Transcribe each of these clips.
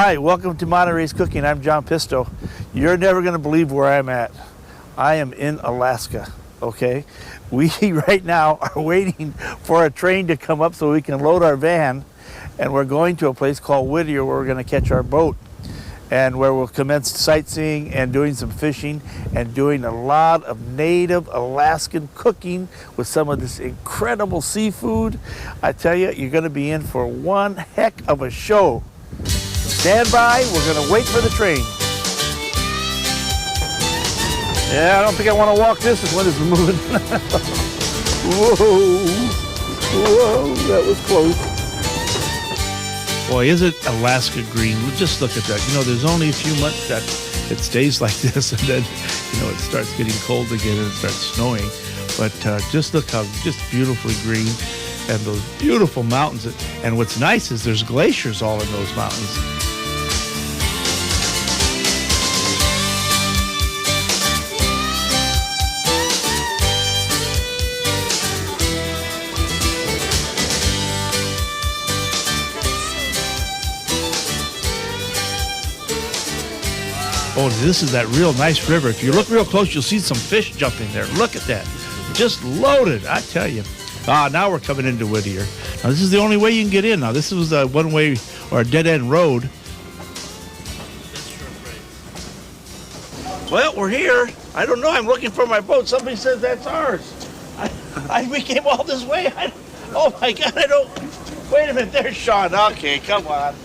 right, welcome to Monterey's Cooking. I'm John Pisto. You're never going to believe where I'm at. I am in Alaska, okay? We right now are waiting for a train to come up so we can load our van, and we're going to a place called Whittier where we're going to catch our boat and where we'll commence sightseeing and doing some fishing and doing a lot of native Alaskan cooking with some of this incredible seafood. I tell you, you're going to be in for one heck of a show. Stand by, we're going to wait for the train. Yeah, I don't think I want to walk this as when it's moving. Whoa, whoa, that was close. Boy, is it Alaska green. Just look at that. You know, there's only a few months that it stays like this, and then, you know, it starts getting cold again and it starts snowing. But just look how just beautifully green, and those beautiful mountains. And what's nice is there's glaciers all in those mountains. Oh, this is that real nice river. If you look real close, you'll see some fish jumping there. Look at that. Just loaded, I tell you. Now we're coming into Whittier. Now, this is the only way you can get in. Now, this was a one-way or a dead-end road. Well, we're here. I don't know. I'm looking for my boat. Somebody says that's ours. We came all this way. Oh, my God, I don't... Wait a minute. There's Sean. Okay, come on.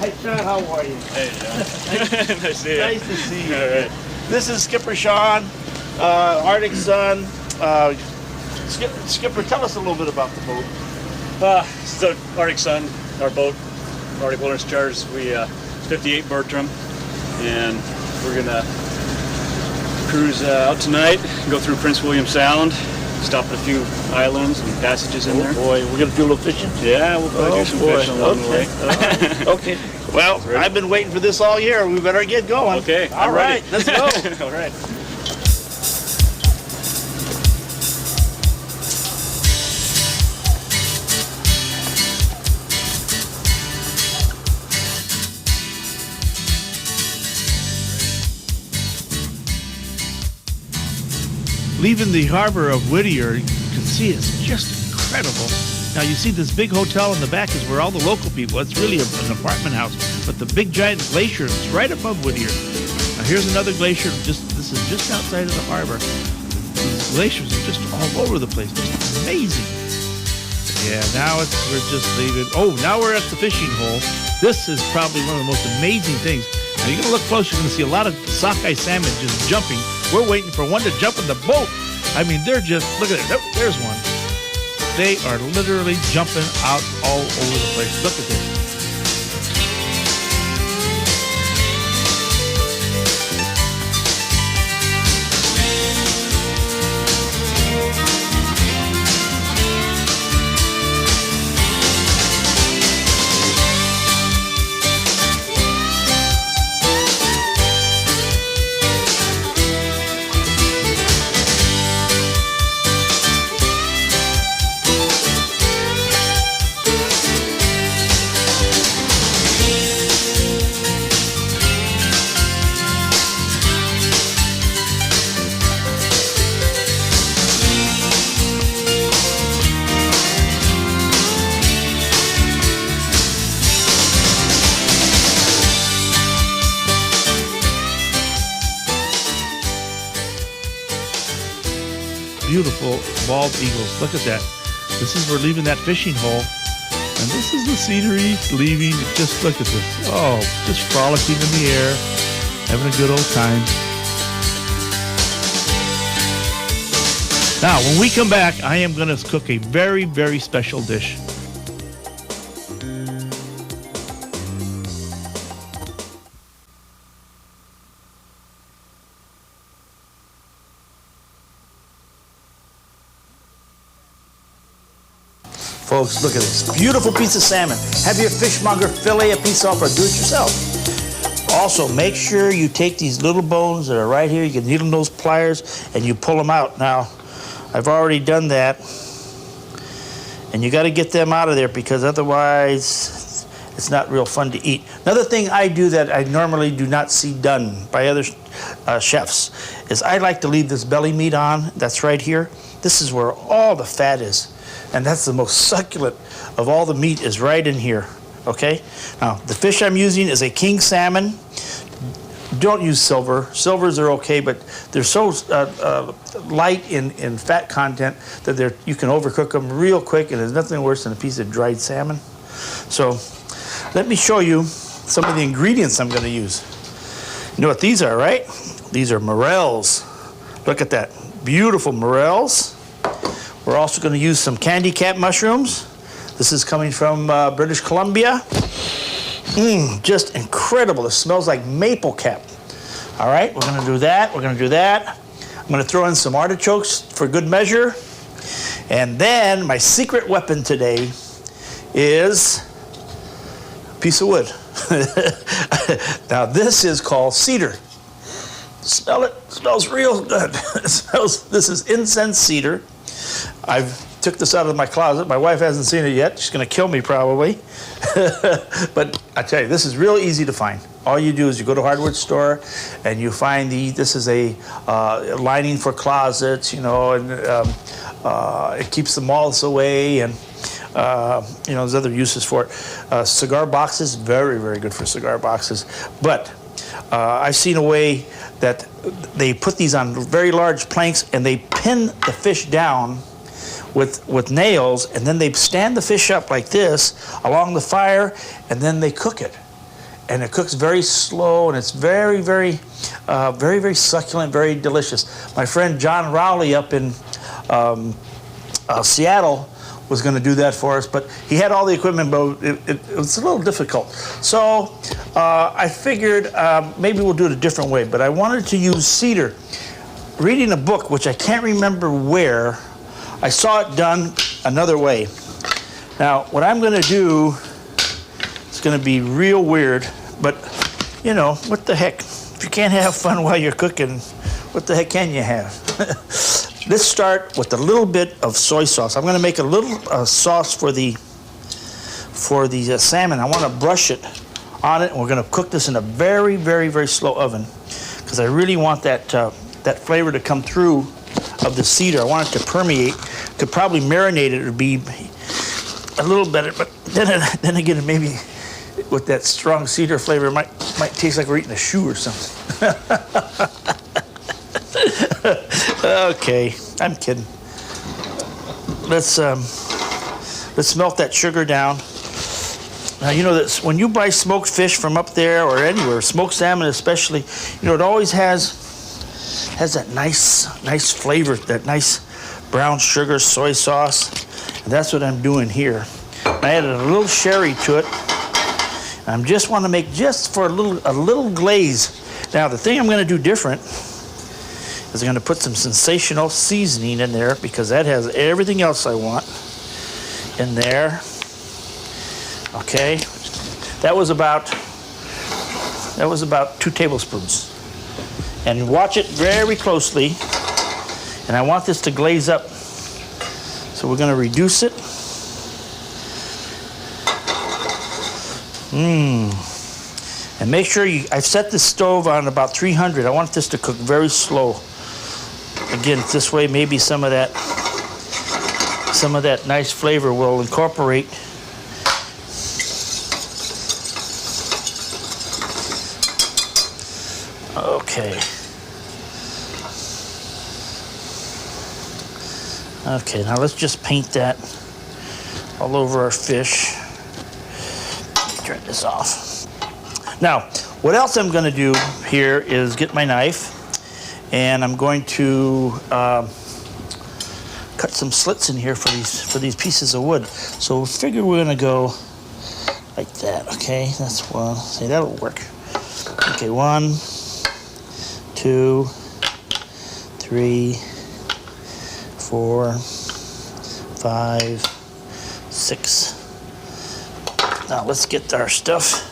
Hey, Sean, how are you? Hey, John. Nice to see you. Nice to see you. All right. This is Skipper Sean, Arctic Sun. Skipper, tell us a little bit about the boat. It's the Arctic Sun, our boat, Arctic Wilderness Charters. We 58 Bertram, and we're gonna cruise out tonight. Go through Prince William Sound, stop at a few islands and passages in there. Boy, we're gonna do a little fishing. Yeah, we'll probably do some fishing along the way. Okay. Well, I've been waiting for this all year. We better get going. Okay. All right. Let's go. All right. Leaving the harbor of Whittier, you can see it's just incredible. Now you see this big hotel in the back is where all the local people, it's really an apartment house, but the big giant glacier is right above Whittier. Now here's another glacier, this is just outside of the harbor. These glaciers are just all over the place, just amazing. Yeah, now we're just leaving. Oh, now we're at the fishing hole. This is probably one of the most amazing things. Now you're gonna look close, you're gonna see a lot of sockeye salmon just jumping. We're waiting for one to jump in the boat. I mean, they're just, look at it, oh, there's one. They are literally jumping out all over the place. Look at this. Beautiful bald eagles. Look at that. This is, we're leaving that fishing hole. And this is the scenery leaving. Just look at this. Oh, just frolicking in the air, having a good old time. Now, when we come back, I am going to cook a very, very special dish. Folks, look at this beautiful piece of salmon. Have your fishmonger fillet a piece off or do it yourself. Also, make sure you take these little bones that are right here. You can needle nose pliers and you pull them out. Now, I've already done that. And you got to get them out of there because otherwise it's not real fun to eat. Another thing I do that I normally do not see done by other chefs is I like to leave this belly meat on. That's right here. This is where all the fat is, and that's the most succulent of all the meat is right in here. Okay. Now the fish I'm using is a king salmon. Don't use silver. Silvers are okay, but they're so light in fat content that you can overcook them real quick, and there's nothing worse than a piece of dried salmon. So let me show you some of the ingredients I'm going to use. You know what these are, right? These are morels. Look at that. Beautiful morels. We're also going to use some candy cap mushrooms. This is coming from British Columbia. Just incredible. It smells like maple cap. All right, we're going to do that. We're going to do that. I'm going to throw in some artichokes for good measure. And then my secret weapon today is a piece of wood. Now this is called cedar. Smell it. It smells real good. This is incense cedar. I've took this out of my closet. My wife hasn't seen it yet. She's going to kill me probably. But I tell you, this is real easy to find. All you do is you go to a hardware store and you find this is a lining for closets, you know, and it keeps the moths away, and you know, there's other uses for it. Cigar boxes, very, very good for cigar boxes. But I've seen a way that they put these on very large planks and they pin the fish down with nails, and then they stand the fish up like this along the fire, and then they cook it. And it cooks very slow, and it's very, very, very succulent, very delicious. My friend John Rowley up in Seattle was going to do that for us, but he had all the equipment, but it was a little difficult. So I figured maybe we'll do it a different way, but I wanted to use cedar. Reading a book, which I can't remember where, I saw it done another way. Now, what I'm going to do is going to be real weird, but, you know, what the heck? If you can't have fun while you're cooking, what the heck can you have? Let's start with a little bit of soy sauce. I'm going to make a little sauce for the salmon. I want to brush it on it, and we're going to cook this in a very, very, very slow oven because I really want that flavor to come through of the cedar. I want it to permeate. Could probably marinate it or be a little better, but then again, maybe with that strong cedar flavor, it might taste like we're eating a shoe or something. Okay, I'm kidding. Let's melt that sugar down. Now, you know that when you buy smoked fish from up there or anywhere, smoked salmon especially, you know, it always has that nice flavor, that nice brown sugar soy sauce. And that's what I'm doing here. I added a little sherry to it. I just want to make just for a little glaze. Now, the thing I'm going to do different is I'm going to put some sensational seasoning in there because that has everything else I want in there. Okay, that was about 2 tablespoons. And watch it very closely. And I want this to glaze up. So we're going to reduce it. And make sure I've set the stove on about 300. I want this to cook very slow. Again, this way maybe some of that nice flavor will incorporate. Okay. Okay, now let's just paint that all over our fish. Turn this off. Now, what else I'm going to do here is get my knife, and I'm going to cut some slits in here for these pieces of wood. So we'll figure we're going to go like that. Okay, that's one. See, that'll work. Okay, 1, 2, 3, 4, 5, 6. Now let's get our stuff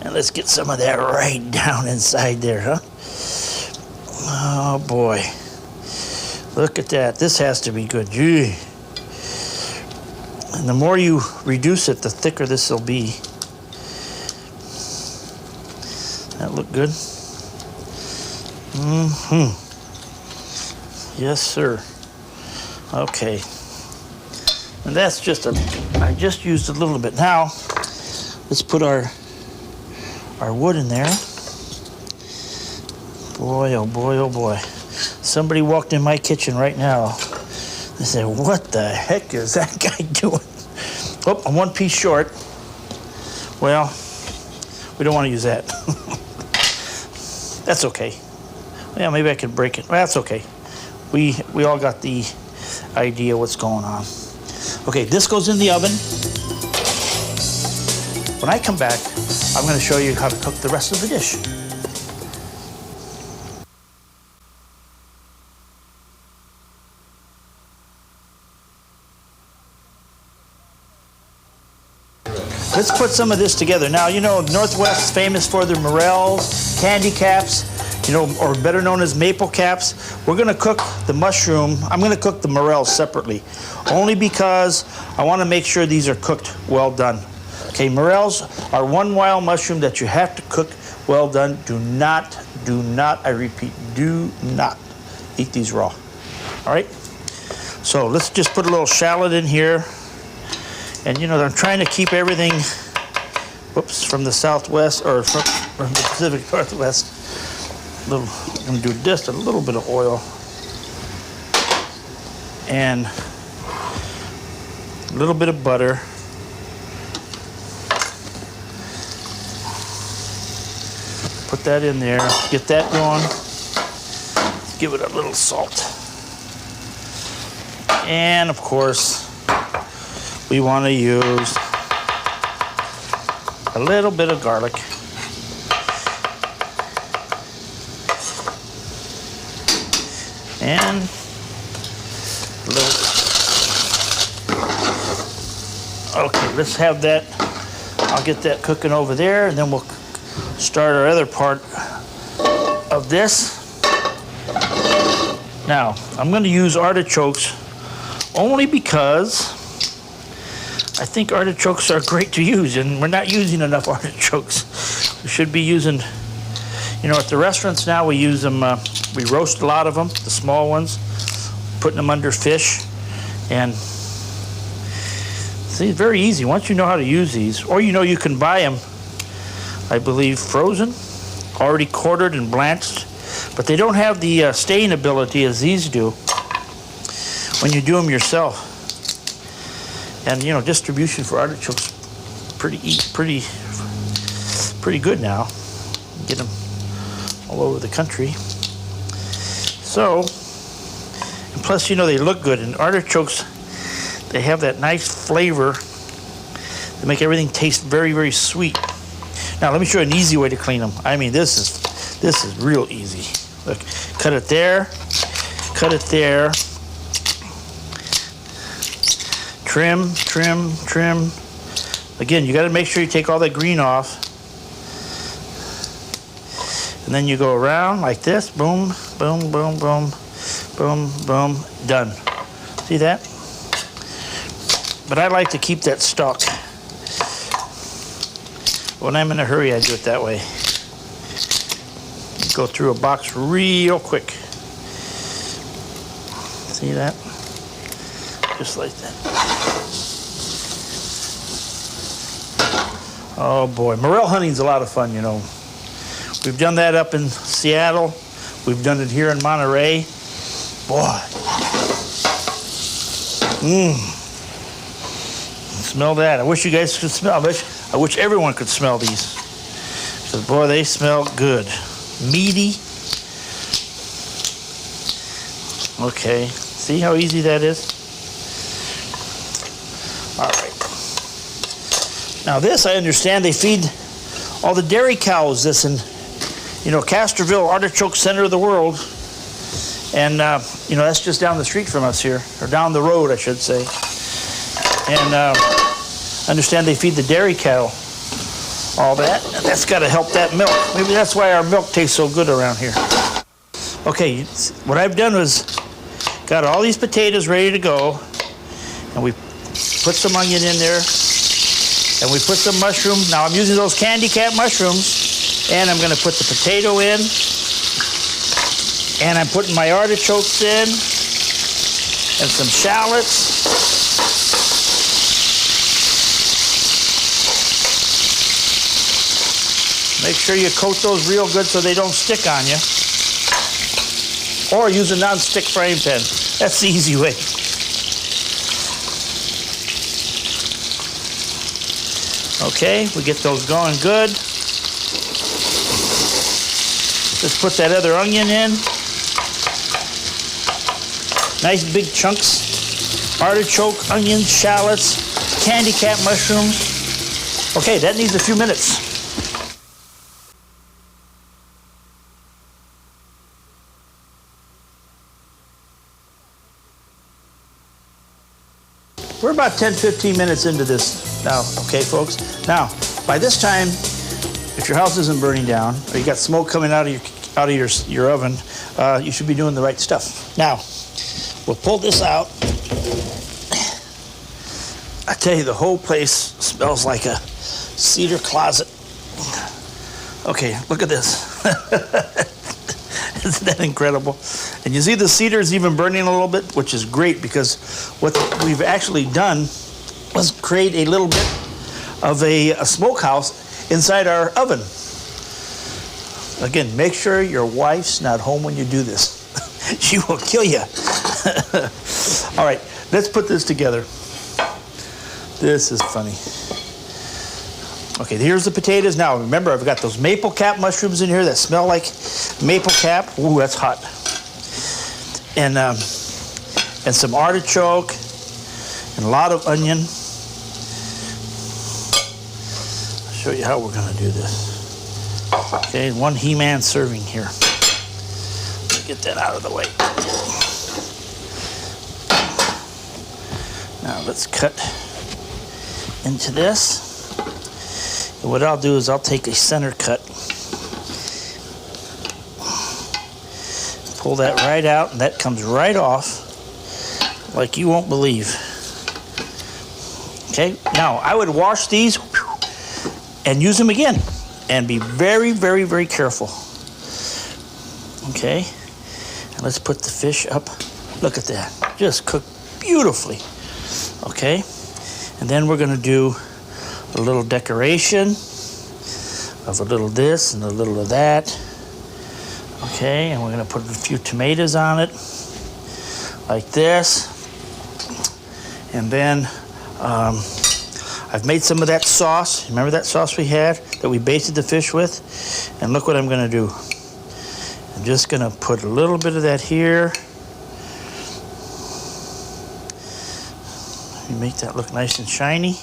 and let's get some of that right down inside there, huh? Oh boy. Look at that. This has to be good. Gee. And the more you reduce it, the thicker this will be. that look good? Mm-hmm. Yes, sir. Okay. And that's just I just used a little bit. Now, let's put our wood in there. Boy, oh boy, oh boy. Somebody walked in my kitchen right now. They said, what the heck is that guy doing? Oh, I'm one piece short. Well, we don't want to use that. That's okay. Yeah, maybe I could break it. Well, that's okay. We all got the idea what's going on. Okay, this goes in the oven. When I come back, I'm going to show you how to cook the rest of the dish. Let's put some of this together. Now, you know, Northwest is famous for their morels, candy caps, you know, or better known as maple caps. We're gonna cook the mushroom. I'm gonna cook the morels separately, only because I wanna make sure these are cooked well done. Okay, morels are one wild mushroom that you have to cook well done. Do not, I repeat, do not eat these raw. All right? So let's just put a little shallot in here. And you know, I'm trying to keep everything, whoops, from the Southwest, or from the Pacific Northwest. I'm gonna do just a little bit of oil. And a little bit of butter. Put that in there, get that going. Give it a little salt. And of course, we want to use a little bit of garlic. And a little. Okay, let's have that. I'll get that cooking over there, and then we'll start our other part of this. Now, I'm going to use artichokes only because I think artichokes are great to use, and we're not using enough artichokes. We should be using, you know, at the restaurants now we use them, we roast a lot of them, the small ones, putting them under fish. And see, it's very easy once you know how to use these, or you know you can buy them, I believe, frozen, already quartered and blanched, but they don't have the staying ability as these do when you do them yourself. And you know, distribution for artichokes pretty good now. Get them all over the country. So, and plus, you know, they look good. And artichokes, they have that nice flavor that make everything taste very, very sweet. Now, let me show you an easy way to clean them. I mean, this is real easy. Look, cut it there, cut it there. Trim, trim, trim. Again, you got to make sure you take all that green off. And then you go around like this. Boom, boom, boom, boom, boom, boom. Done. See that? But I like to keep that stalk. When I'm in a hurry, I do it that way. Go through a box real quick. See that? Just like that. Oh boy, morel hunting's a lot of fun, you know. We've done that up in Seattle. We've done it here in Monterey. Boy. Smell that. I wish you guys could smell. I wish everyone could smell these. Because boy, they smell good. Meaty. Okay. See how easy that is? All right. Now this, I understand, they feed all the dairy cows this in, you know, Castroville, artichoke center of the world. And, you know, that's just down the street from us here, or down the road, I should say. And I understand they feed the dairy cattle all that. And that's got to help that milk. Maybe that's why our milk tastes so good around here. Okay, what I've done was got all these potatoes ready to go, and we put some onion in there, and we put some mushroom. Now I'm using those candy cat mushrooms. And I'm going to put the potato in. And I'm putting my artichokes in. And some shallots. Make sure you coat those real good so they don't stick on you. Or use a non-stick frying pan. That's the easy way. Okay, we get those going good. Let's put that other onion in. Nice big chunks. Artichoke, onions, shallots, candy cap mushrooms. Okay, that needs a few minutes. We're about 10-15 minutes into this now, okay, folks? Now, by this time, if your house isn't burning down or you got smoke coming out of your oven, you should be doing the right stuff. Now, we'll pull this out. I tell you, the whole place smells like a cedar closet. Okay, look at this. Isn't that incredible? And you see the cedar is even burning a little bit, which is great because what we've actually done was create a little bit of a smokehouse inside our oven. Again, make sure your wife's not home when you do this. She will kill you. All right, let's put this together. This is funny. Okay, here's the potatoes. Now, remember, I've got those maple cap mushrooms in here that smell like maple cap. Ooh, that's hot. And some artichoke and a lot of onion. I'll show you how we're going to do this. Okay, one He-Man serving here. Let's get that out of the way. Now, let's cut into this. And what I'll do is I'll take a center cut, pull that right out, and that comes right off like you won't believe. Okay, now I would wash these and use them again and be very, very, very careful. Okay, and let's put the fish up. Look at that, just cooked beautifully. Okay, and then we're going to do a little decoration of a little this and a little of that. Okay, and we're going to put a few tomatoes on it, like this. And then I've made some of that sauce. Remember that sauce we had that we basted the fish with? And look what I'm going to do. I'm just going to put a little bit of that here. Make that look nice and shiny.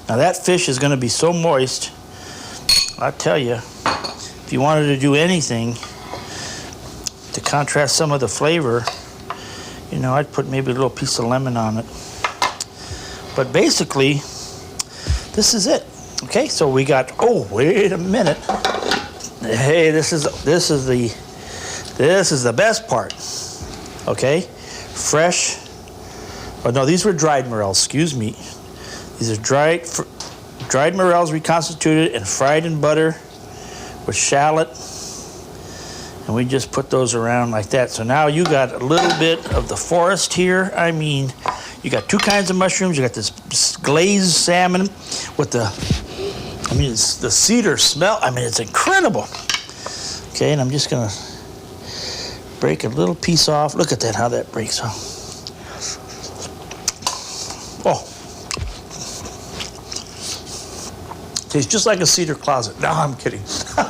Now that fish is going to be so moist, I tell you, if you wanted to do anything to contrast some of the flavor, you know, I'd put maybe a little piece of lemon on it. But basically, this is it. Okay, so we got, oh, wait a minute. Hey, this is the best part. Okay, fresh. Oh no, these were dried morels, excuse me. These are dried morels reconstituted and fried in butter with shallot. And we just put those around like that. So now you got a little bit of the forest here. I mean, you got two kinds of mushrooms. You got this glazed salmon with it's the cedar smell. I mean, it's incredible. Okay, and I'm just gonna break a little piece off. Look at that, how that breaks off. Oh, tastes just like a cedar closet. No, I'm kidding. No,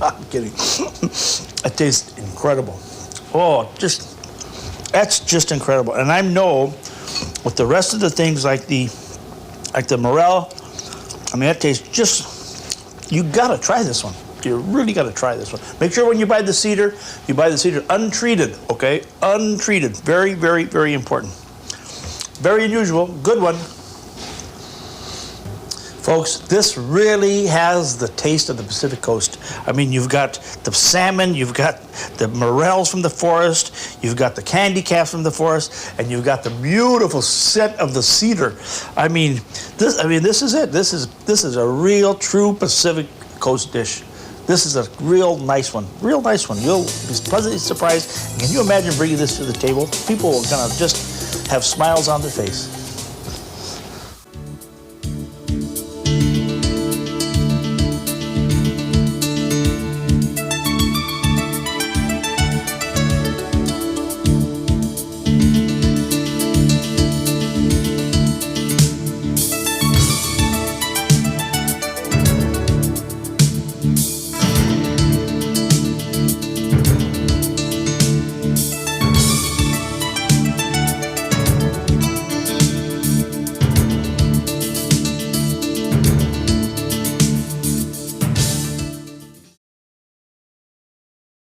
I'm kidding. It tastes incredible. Oh, that's just incredible. And I know with the rest of the things like the morel, I mean, that tastes just, you gotta try this one. You really gotta try this one. Make sure when you buy the cedar, you buy the cedar untreated, okay? Untreated, very, very, very important. Very unusual, good one. Folks, this really has the taste of the Pacific Coast. I mean, you've got the salmon, you've got the morels from the forest, you've got the candy caps from the forest, and you've got the beautiful scent of the cedar. I mean, this is it. This is a real, true Pacific Coast dish. This is a real nice one. Real nice one. You'll be pleasantly surprised. Can you imagine bringing this to the table? People are gonna just have smiles on their face.